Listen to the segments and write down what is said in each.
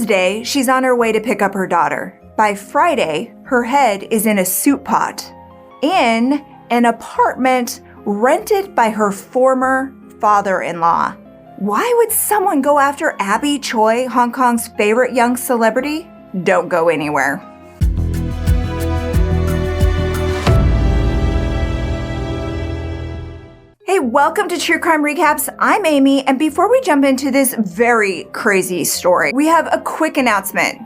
Wednesday, she's on her way to pick up her daughter. By Friday, her head is in a soup pot in an apartment rented by her former father-in-law. Why would someone go after Abby Choi, Hong Kong's favorite young celebrity? Don't go anywhere. Hey, welcome to True Crime Recaps. I'm Amy, and before we jump into this very crazy story, we have a quick announcement.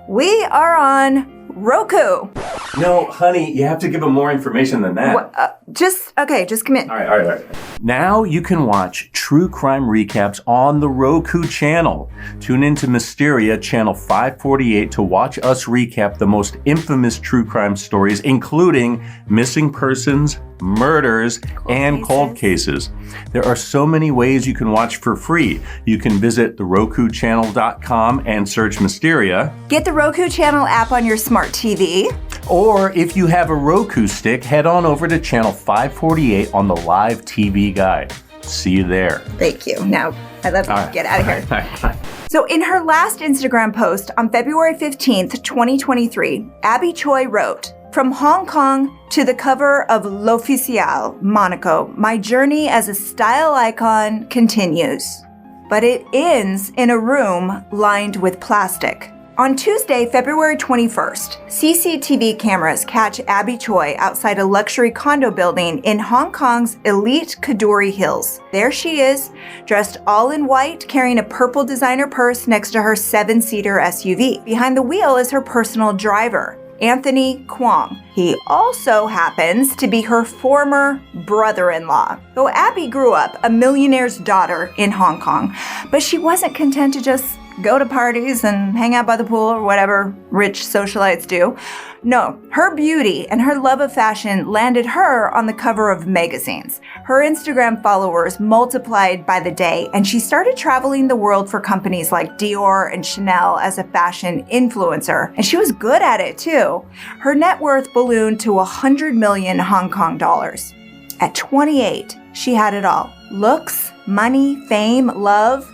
We are on Roku. No, honey, you have to give them more information than that. Just come in. All right. Now you can watch True Crime Recaps on the Roku channel. Tune into Mysteria channel 548 to watch us recap the most infamous true crime stories, including missing persons, murders, and cold cases. There are so many ways you can watch for free. You can visit therokuchannel.com and search Mysteria. Get the Roku channel app on your smart TV. Or if you have a Roku stick, head on over to channel 548 on the live TV guide. See you there. Thank you. Now, I'd love to get out of here. All right. So in her last Instagram post on February 15th, 2023, Abby Choi wrote, "From Hong Kong to the cover of L'Officiel, Monaco, my journey as a style icon continues. But it ends in a room lined with plastic." On Tuesday, February 21st, CCTV cameras catch Abby Choi outside a luxury condo building in Hong Kong's elite Kadoorie Hills. There she is, dressed all in white, carrying a purple designer purse next to her 7-seater SUV. Behind the wheel is her personal driver, Anthony Kwong. He also happens to be her former brother-in-law. Though Abby grew up a millionaire's daughter in Hong Kong, but she wasn't content to just go to parties and hang out by the pool or whatever rich socialites do. No, her beauty and her love of fashion landed her on the cover of magazines. Her Instagram followers multiplied by the day, and she started traveling the world for companies like Dior and Chanel as a fashion influencer. And she was good at it too. Her net worth ballooned to 100 million Hong Kong dollars. At 28, she had it all. Looks, money, fame, love,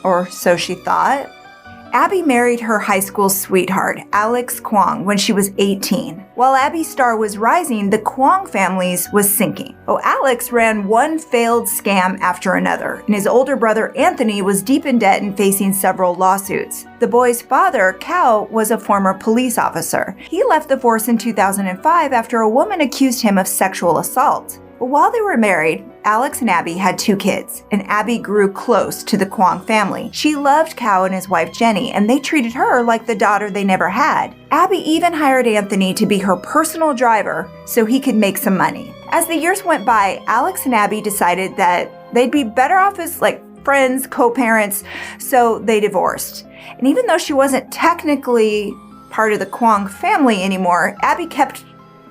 or so she thought. Abby married her high school sweetheart, Alex Kwong, when she was 18. While Abby's star was rising, the Quang Family's was sinking. Alex ran one failed scam after another, and his older brother Anthony was deep in debt and facing several lawsuits. The boy's father, Cao, was a former police officer. He left the force in 2005 after a woman accused him of sexual assault. But while they were married, Alex and Abby had 2 kids, and Abby grew close to the Quang family. She loved Cao and his wife Jenny, and they treated her like the daughter they never had. Abby even hired Anthony to be her personal driver so he could make some money. As the years went by, Alex and Abby decided that they'd be better off as friends, co-parents, so they divorced. And even though she wasn't technically part of the Quang family anymore, Abby kept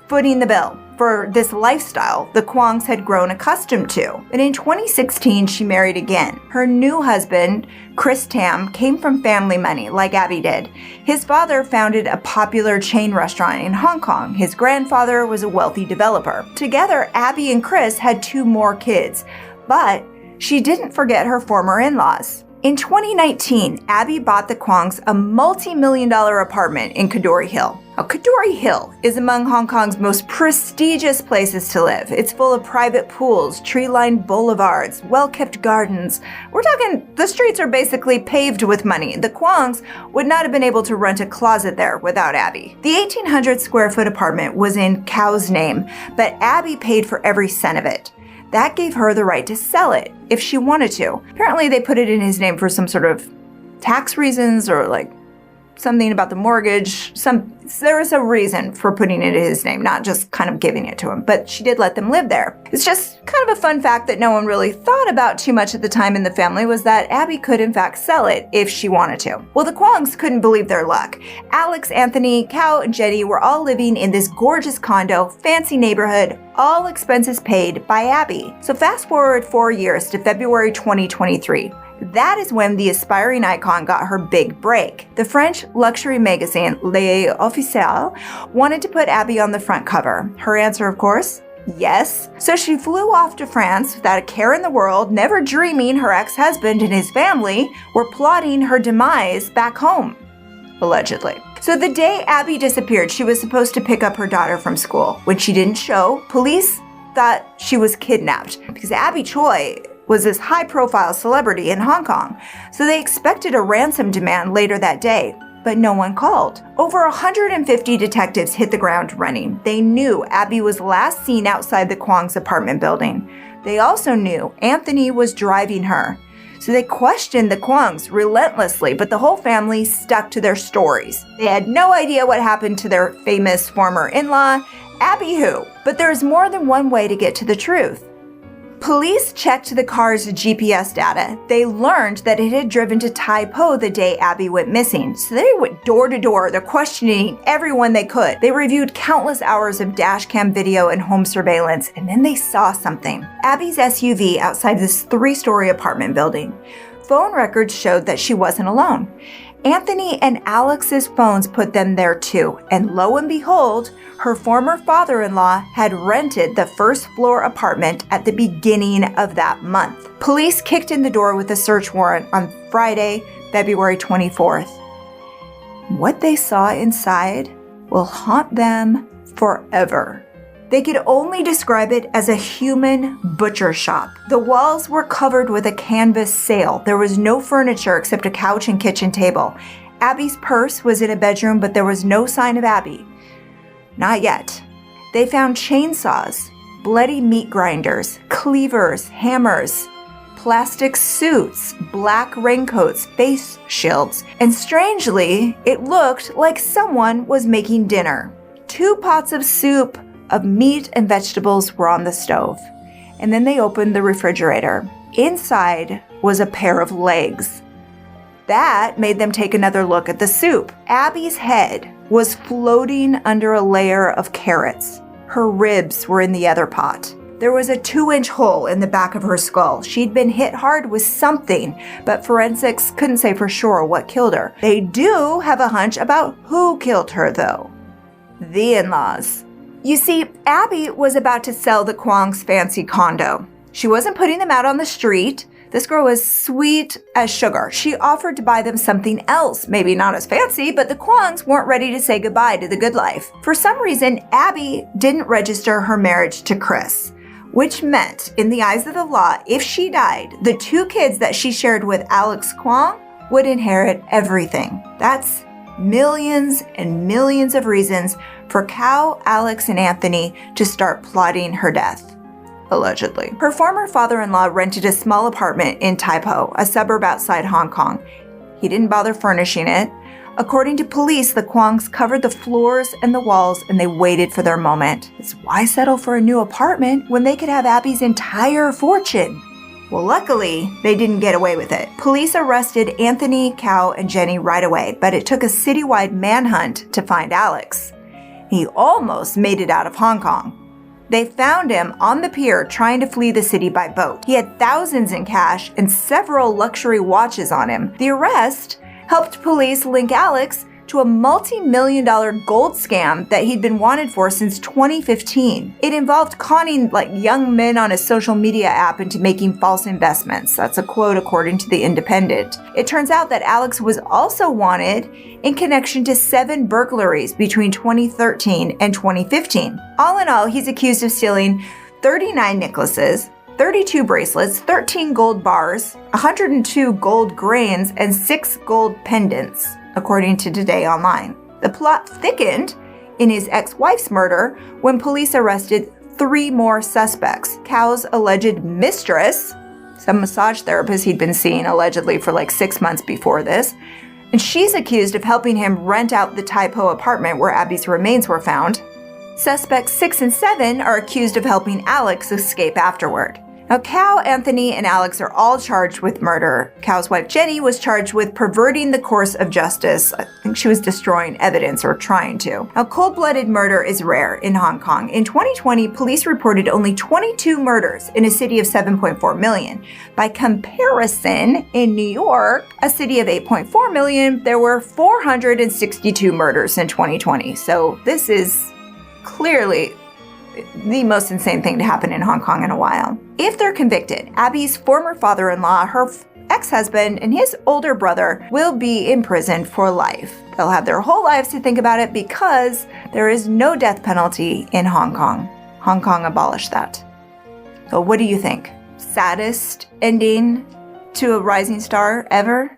footing the bill for this lifestyle the Kwongs had grown accustomed to. And in 2016, she married again. Her new husband, Chris Tam, came from family money like Abby did. His father founded a popular chain restaurant in Hong Kong. His grandfather was a wealthy developer. Together, Abby and Chris had 2 more kids, but she didn't forget her former in-laws. In 2019, Abby bought the Kwongs a multi-million-dollar apartment in Kadoorie Hill. Now, Kadoorie Hill is among Hong Kong's most prestigious places to live. It's full of private pools, tree-lined boulevards, well-kept gardens. We're talking the streets are basically paved with money. The Kwongs would not have been able to rent a closet there without Abby. The 1,800 square foot apartment was in Cao's name, but Abby paid for every cent of it. That gave her the right to sell it if she wanted to. Apparently they put it in his name for some sort of tax reasons or something about the mortgage. There was a reason for putting it in his name, not just kind of giving it to him, but she did let them live there. It's just kind of a fun fact that no one really thought about too much at the time in the family was that Abby could in fact sell it if she wanted to. Well, the Kwongs couldn't believe their luck. Alex, Anthony, Cao, and Jenny were all living in this gorgeous condo, fancy neighborhood, all expenses paid by Abby. So fast forward 4 years to February 2023. That is when the aspiring icon got her big break. The French luxury magazine L'Officiel wanted to put Abby on the front cover. Her answer, of course, Yes. So she flew off to France without a care in the world, never dreaming her ex-husband and his family were plotting her demise back home, allegedly. So the day Abby disappeared, she was supposed to pick up her daughter from school. When she didn't show, police thought she was kidnapped because Abby Choi was this high-profile celebrity in Hong Kong. So they expected a ransom demand later that day, but no one called. Over 150 detectives hit the ground running. They knew Abby was last seen outside the Kwong's apartment building. They also knew Anthony was driving her. So they questioned the Kwongs relentlessly, but the whole family stuck to their stories. They had no idea what happened to their famous former in-law, Abby who. But there's more than one way to get to the truth. Police checked the car's GPS data. They learned that it had driven to Tai Po the day Abby went missing. So they went door to door. They're questioning everyone they could. They reviewed countless hours of dashcam video and home surveillance, and then they saw something. Abby's SUV outside this 3-story apartment building. Phone records showed that she wasn't alone. Anthony and Alex's phones put them there too, and lo and behold, her former father-in-law had rented the first-floor apartment at the beginning of that month. Police kicked in the door with a search warrant on Friday, February 24th. What they saw inside will haunt them forever. They could only describe it as a human butcher shop. The walls were covered with a canvas sail. There was no furniture except a couch and kitchen table. Abby's purse was in a bedroom, but there was no sign of Abby. Not yet. They found chainsaws, bloody meat grinders, cleavers, hammers, plastic suits, black raincoats, face shields, and strangely, it looked like someone was making dinner. 2 pots of soup of meat and vegetables were on the stove. And then they opened the refrigerator. Inside was a pair of legs. That made them take another look at the soup. Abby's head was floating under a layer of carrots. Her ribs were in the other pot. There was a 2-inch hole in the back of her skull. She'd been hit hard with something, but forensics couldn't say for sure what killed her. They do have a hunch about who killed her, though. The in-laws. You see, Abby was about to sell the Kwong's fancy condo. She wasn't putting them out on the street. This girl was sweet as sugar. She offered to buy them something else, maybe not as fancy, but the Kwongs weren't ready to say goodbye to the good life. For some reason, Abby didn't register her marriage to Chris, which meant, in the eyes of the law, if she died, the 2 kids that she shared with Alex Kwong would inherit everything. That's millions and millions of reasons for Kao, Alex, and Anthony to start plotting her death, allegedly. Her former father-in-law rented a small apartment in Tai Po, a suburb outside Hong Kong. He didn't bother furnishing it. According to police, the Kwongs covered the floors and the walls, and they waited for their moment. It's why settle for a new apartment when they could have Abby's entire fortune? Well, luckily, they didn't get away with it. Police arrested Anthony, Kao, and Jenny right away, but it took a citywide manhunt to find Alex. He almost made it out of Hong Kong. They found him on the pier trying to flee the city by boat. He had thousands in cash and several luxury watches on him. The arrest helped police link Alex to a multi-million-dollar gold scam that he'd been wanted for since 2015. It involved conning young men on a social media app into making false investments. That's a quote according to The Independent. It turns out that Alex was also wanted in connection to 7 burglaries between 2013 and 2015. All in all, he's accused of stealing 39 necklaces, 32 bracelets, 13 gold bars, 102 gold grains, and 6 gold pendants, according to Today Online. The plot thickened in his ex-wife's murder when police arrested 3 more suspects. Kao's alleged mistress, some massage therapist he'd been seeing allegedly for 6 months before this, and she's accused of helping him rent out the Tai Po apartment where Abby's remains were found. Suspects 6 and 7 are accused of helping Alex escape afterward. Now, Kao, Anthony, and Alex are all charged with murder. Kao's wife, Jenny, was charged with perverting the course of justice. I think she was destroying evidence or trying to. Now, cold-blooded murder is rare in Hong Kong. In 2020, police reported only 22 murders in a city of 7.4 million. By comparison, in New York, a city of 8.4 million, there were 462 murders in 2020. So this is clearly the most insane thing to happen in Hong Kong in a while. If they're convicted, Abby's former father-in-law, her ex-husband, and his older brother will be imprisoned for life. They'll have their whole lives to think about it because there is no death penalty in Hong Kong. Hong Kong abolished that. So what do you think? Saddest ending to a rising star ever?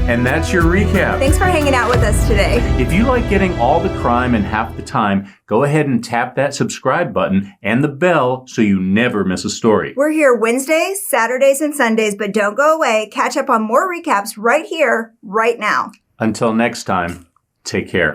And that's your recap. Thanks for hanging out with us today. If you like getting all the crime in half the time, go ahead and tap that subscribe button and the bell so you never miss a story. We're here Wednesdays, Saturdays, and Sundays, but don't go away. Catch up on more recaps right here, right now. Until next time, take care.